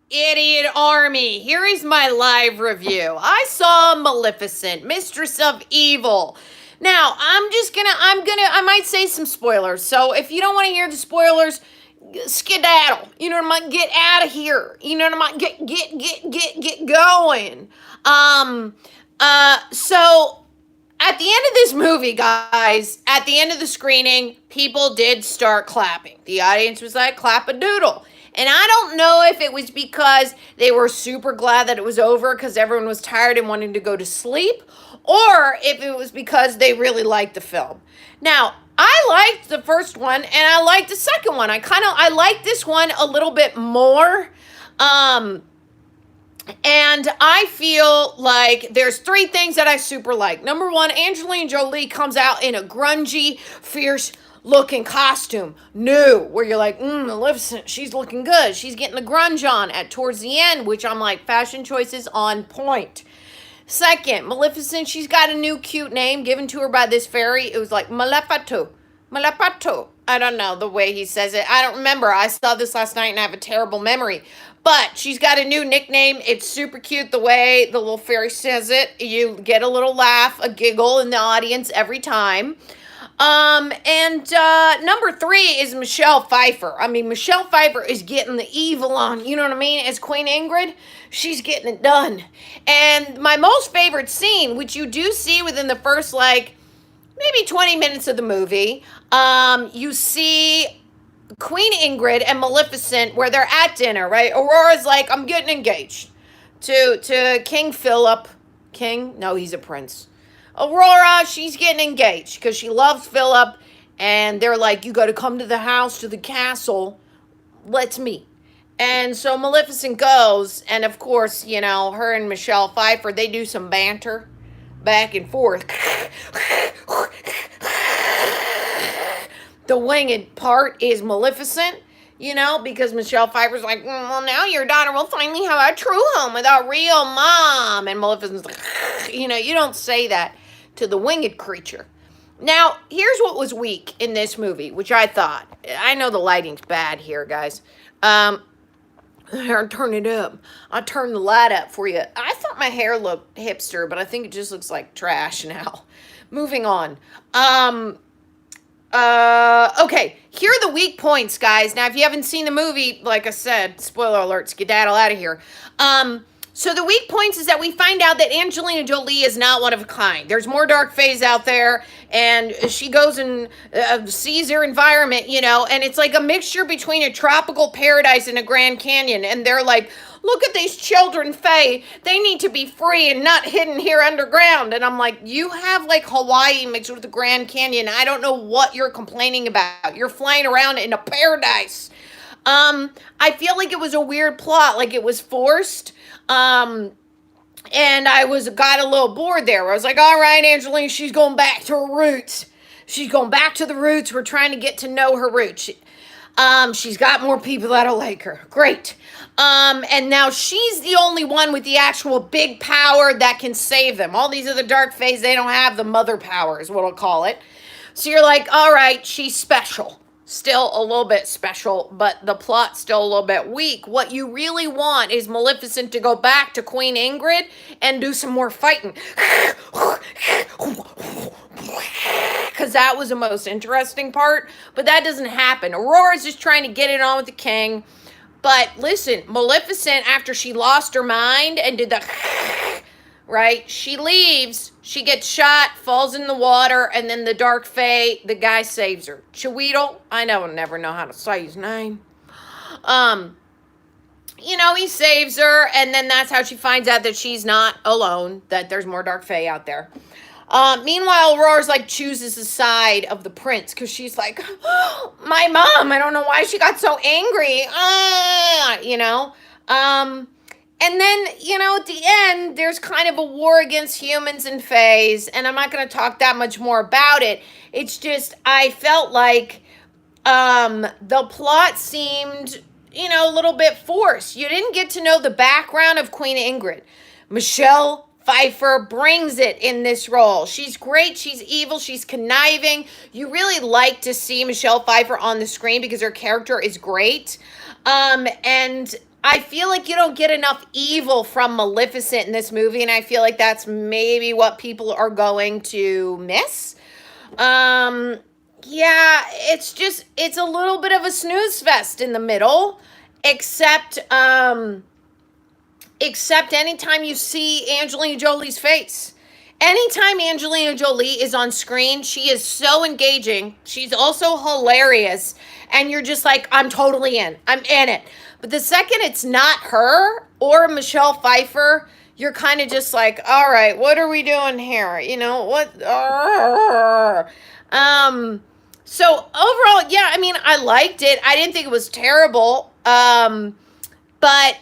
Idiot Army. Here is my live review. I saw Maleficent, Mistress of Evil. Now, I might say some spoilers. So if you don't want to hear the spoilers, skedaddle. You know what I mean? Get out of here. You know what I mean? Get going. Um, so at the end of this movie, guys, at the end of the screening, people did start clapping. The audience was like, clap a doodle. And I don't know if it was because they were super glad that it was over because everyone was tired and wanting to go to sleep, or if it was because they really liked the film. Now, I liked the first one and I liked the second one. I like this one a little bit more. Um, and I feel like there's three things that I super like. Number one, Angelina Jolie comes out in a grungy, fierce looking costume. New, where you're like, Maleficent, she's looking good. She's getting the grunge on at towards the end, which I'm like, fashion choices on point. Second, Maleficent, she's got a new cute name given to her by this fairy. It was like Malefato. Malefato. I don't know the way he says it. I don't remember. I saw this last night and I have a terrible memory. But she's got a new nickname. It's super cute the way the little fairy says it. You get a little laugh, a giggle in the audience every time. And number three is Michelle Pfeiffer. I mean, Michelle Pfeiffer is getting the evil on, you know what I mean? As Queen Ingrid, she's getting it done. And my most favorite scene, which you do see within the first, like, maybe 20 minutes of the movie, you see Queen Ingrid and Maleficent where they're at dinner, right? Aurora's like, I'm getting engaged to King Philip. King? No, he's a prince. Aurora, she's getting engaged because she loves Philip, and they're like, you got to come to the house, to the castle. Let's meet. And so Maleficent goes, and of course, you know, her and Michelle Pfeiffer, they do some banter back and forth. The winged part is Maleficent, you know, because Michelle Pfeiffer's like, well, now your daughter will finally have a true home with a real mom. And Maleficent's like, you know, you don't say that to the winged creature. Now, here's what was weak in this movie, which I thought. I know the lighting's bad here, guys. I'll turn it up. I'll turn the light up for you. I thought my hair looked hipster, but I think it just looks like trash now. Moving on. Okay, here are the weak points, guys. Now, if you haven't seen the movie, like I said, spoiler alert, skedaddle out of here. So the weak points is that we find out that Angelina Jolie is not one of a kind. There's more dark phase out there, and she goes and sees her environment, you know, and it's like a mixture between a tropical paradise and a Grand Canyon, and they're like, look at these children, Faye. They need to be free and not hidden here underground. And I'm like, you have like Hawaii mixed with the Grand Canyon. I don't know what you're complaining about. You're flying around in a paradise. I feel like it was a weird plot, like it was forced. And I got a little bored there. I was like, all right, Angelina, she's going back to her roots. She's going back to the roots. We're trying to get to know her roots. She's got more people that'll like her. Great. And now she's the only one with the actual big power that can save them. All these other dark fays, they don't have the mother power, is what I'll call it. So you're like, all right, she's special. Still a little bit special, but the plot's still a little bit weak. What you really want is Maleficent to go back to Queen Ingrid and do some more fighting. Because that was the most interesting part, but that doesn't happen. Aurora's just trying to get it on with the king. But listen, Maleficent, after she lost her mind and did the right, she leaves, she gets shot, falls in the water, and then the dark fae, the guy saves her. Chiweedle, I never know how to say his name. You know, he saves her, and then that's how she finds out that she's not alone, that there's more dark fae out there. Meanwhile, Aurora's like chooses the side of the prince because she's like, oh, my mom, I don't know why she got so angry. You know. And then, you know, at the end, there's kind of a war against humans and fays, and I'm not going to talk that much more about it. It's just, I felt like the plot seemed, you know, a little bit forced. You didn't get to know the background of Queen Ingrid. Michelle Pfeiffer brings it in this role. She's great. She's evil. She's conniving. You really like to see Michelle Pfeiffer on the screen because her character is great. And I feel like you don't get enough evil from Maleficent in this movie, and I feel like that's maybe what people are going to miss. Um, yeah, it's a little bit of a snooze fest in the middle, except except anytime you see Angelina Jolie's face. Anytime Angelina Jolie is on screen, she is so engaging. She's also hilarious. And you're just like, I'm totally in. I'm in it. But the second it's not her or Michelle Pfeiffer, you're kind of just like, all right, what are we doing here? You know, what? So overall, yeah, I mean, I liked it. I didn't think it was terrible. But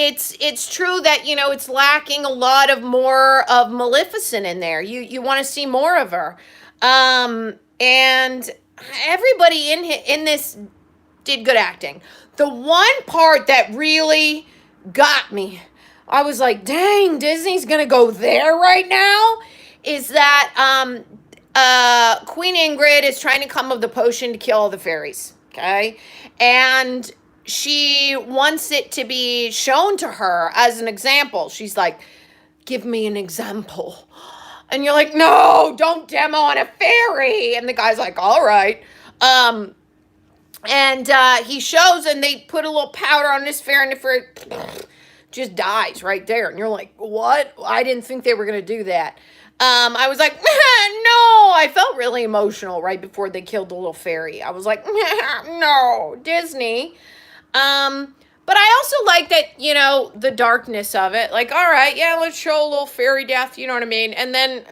it's true that it's lacking a lot of more of Maleficent in there. You want to see more of her, and everybody in this did good acting. The one part that really got me, I was like, dang, Disney's gonna go there right now. Is that Queen Ingrid is trying to come up with the potion to kill all the fairies, okay, and she wants it to be shown to her as an example. She's like, give me an example. And you're like, no, don't demo on a fairy. And the guy's like, all right. And he shows, and they put a little powder on this fairy, and the fairy just dies right there. And you're like, what? I didn't think they were going to do that. I was like, no, I felt really emotional right before they killed the little fairy. I was like, no, Disney. But I also like that, the darkness of it. Like, all right, yeah, let's show a little fairy death, you know what I mean? And then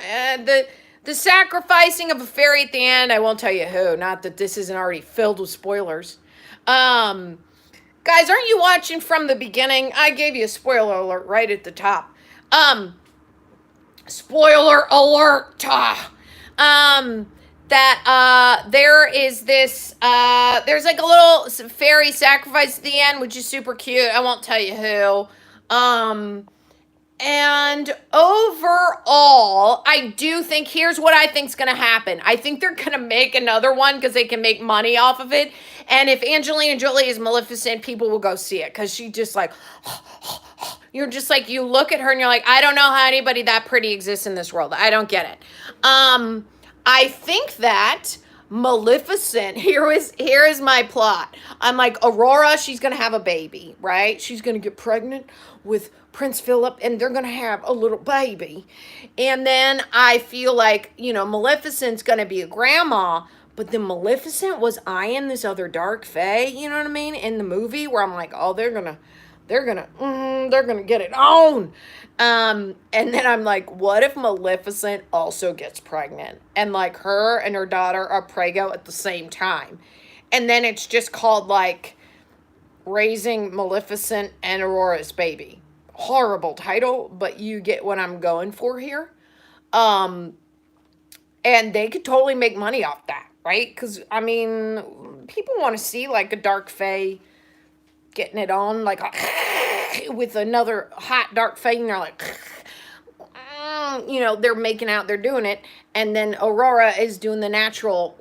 the sacrificing of a fairy at the end, I won't tell you who, not that this isn't already filled with spoilers. Guys, aren't you watching from the beginning? I gave you a spoiler alert right at the top. Spoiler alert. That there is this there's like a little fairy sacrifice at the end, which is super cute. I won't tell you who. And overall, I do think, here's what I think's gonna happen. I think they're gonna make another one because they can make money off of it. And if Angelina Jolie is Maleficent, people will go see it because she just like you're just like, you look at her and you're like, I don't know how anybody that pretty exists in this world. I don't get it. I think that Maleficent, here is my plot. I'm like, Aurora, she's going to have a baby, right? She's going to get pregnant with Prince Philip, and they're going to have a little baby. And then I feel like, Maleficent's going to be a grandma, but then Maleficent was eyeing this other dark fae, you know what I mean, in the movie, where I'm like, oh, they're going to get it on. And then I'm like, what if Maleficent also gets pregnant? And like her and her daughter are preggo at the same time. And then it's just called like Raising Maleficent and Aurora's Baby. Horrible title, but you get what I'm going for here. And they could totally make money off that, right? Because, I mean, people want to see like a dark fae getting it on, like with another hot dark fae, and they're like, they're making out, they're doing it, and then Aurora is doing the natural,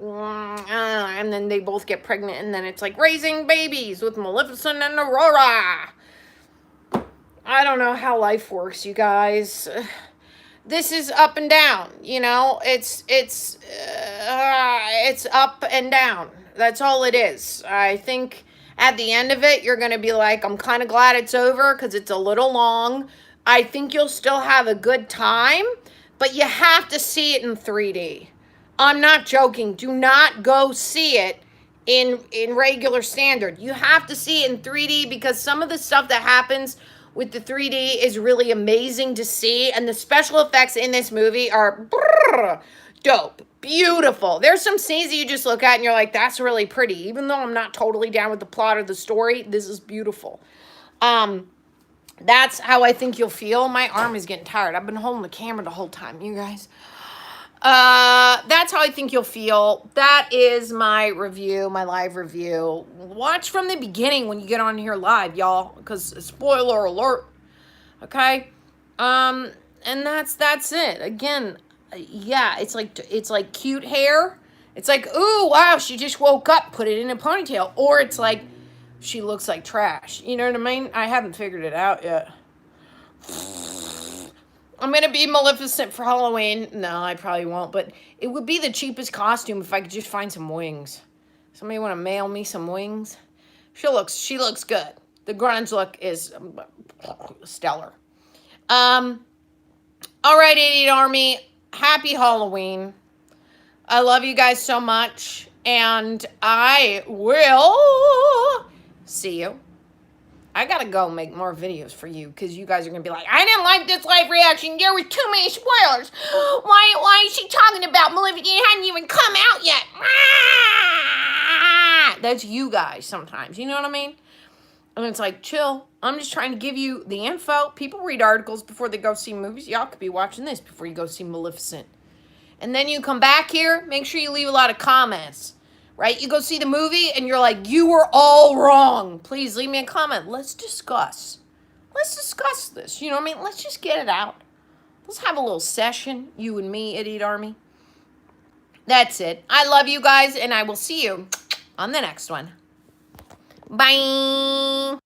and then they both get pregnant, and then it's like Raising Babies with Maleficent and Aurora. I don't know how life works, you guys. This is up and down, it's up and down. That's all it is. I think at the end of it, you're going to be like, I'm kind of glad it's over because it's a little long. I think you'll still have a good time, but you have to see it in 3D. I'm not joking. Do not go see it in regular standard. You have to see it in 3D because some of the stuff that happens with the 3D is really amazing to see, and the special effects in this movie are dope. Beautiful. There's some scenes that you just look at and you're like, that's really pretty. Even though I'm not totally down with the plot or the story, this is beautiful. That's how I think you'll feel. My arm is getting tired. I've been holding the camera the whole time, you guys. That's how I think you'll feel. That is my review, my live review. Watch from the beginning when you get on here live, y'all, because spoiler alert. Okay? And that's it. Again, yeah, it's like cute hair. It's like, ooh, wow, she just woke up, put it in a ponytail. Or it's like she looks like trash. You know what I mean? I haven't figured it out yet. I'm going to be Maleficent for Halloween. No, I probably won't, but it would be the cheapest costume if I could just find some wings. Somebody want to mail me some wings? She looks good. The grunge look is stellar. All right, Idiot Army. Happy Halloween. I love you guys so much, and I will see you. I gotta go make more videos for you because you guys are gonna be like, I didn't like this live reaction. There was too many spoilers. Why is she talking about Maleficent? It hadn't even come out yet. That's you guys sometimes. You know what I mean? And it's like, chill. I'm just trying to give you the info. People read articles before they go see movies. Y'all could be watching this before you go see Maleficent. And then you come back here, make sure you leave a lot of comments, right? You go see the movie and you're like, you were all wrong. Please leave me a comment. Let's discuss. Let's discuss this. You know what I mean? Let's just get it out. Let's have a little session, you and me, Idiot Army. That's it. I love you guys, and I will see you on the next one. Bye.